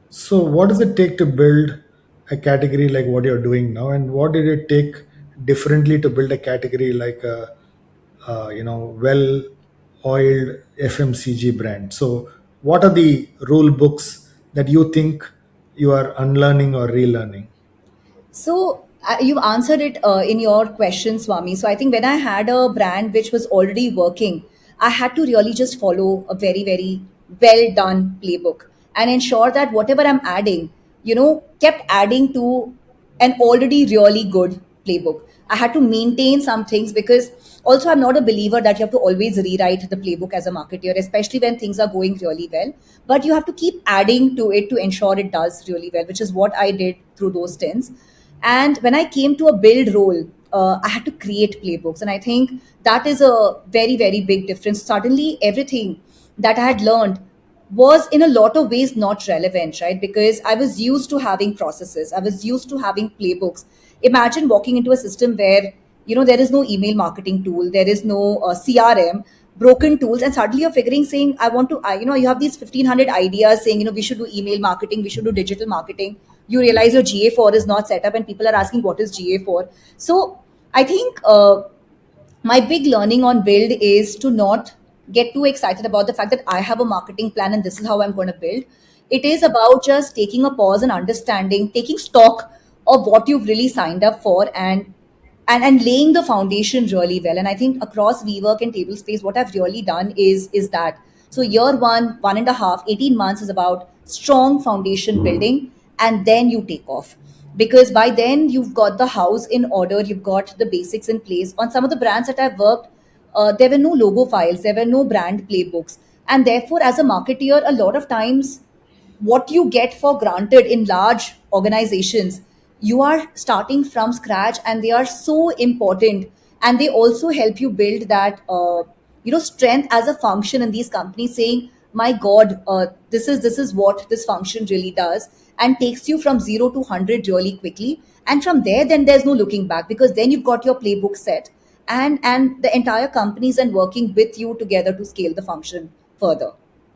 So, what does it take to build a category like what you're doing now, and what did it take differently to build a category like a, well-oiled FMCG brand? So, what are the rule books that you think you are unlearning or relearning? So you've answered it in your question, Swami. So I think when I had a brand which was already working, I had to really just follow a very, very well done playbook and ensure that whatever I'm adding, kept adding to an already really good playbook. I had to maintain some things because also I'm not a believer that you have to always rewrite the playbook as a marketer, especially when things are going really well. But you have to keep adding to it to ensure it does really well, which is what I did through those stints. And when I came to a build role, I had to create playbooks. And I think that is a very, very big difference. Suddenly, everything that I had learned was in a lot of ways not relevant, right? Because I was used to having processes, I was used to having playbooks. Imagine walking into a system where, there is no email marketing tool, there is no CRM, broken tools, and suddenly you're figuring saying, I want to, you have these 1,500 ideas saying, we should do email marketing, we should do digital marketing. You realize your GA4 is not set up, and people are asking, what is GA4? So I think my big learning on build is to not get too excited about the fact that I have a marketing plan and this is how I'm going to build. It is about just taking a pause and understanding, taking stock of what you've really signed up for, and laying the foundation really well. And I think across WeWork and Table Space, what I've really done is that. So year one, 1.5, 18 months is about strong foundation building, and then you take off. Because by then you've got the house in order, you've got the basics in place. On some of the brands that I've worked, there were no logo files, there were no brand playbooks. And therefore, as a marketeer, a lot of times what you get for granted in large organizations, you are starting from scratch, and they are so important, and they also help you build that strength as a function in these companies, saying, my god, this is what this function really does, and takes you from 0 to 100 really quickly. And from there, then there's no looking back, because then you've got your playbook set, and the entire companies and working with you together to scale the function further.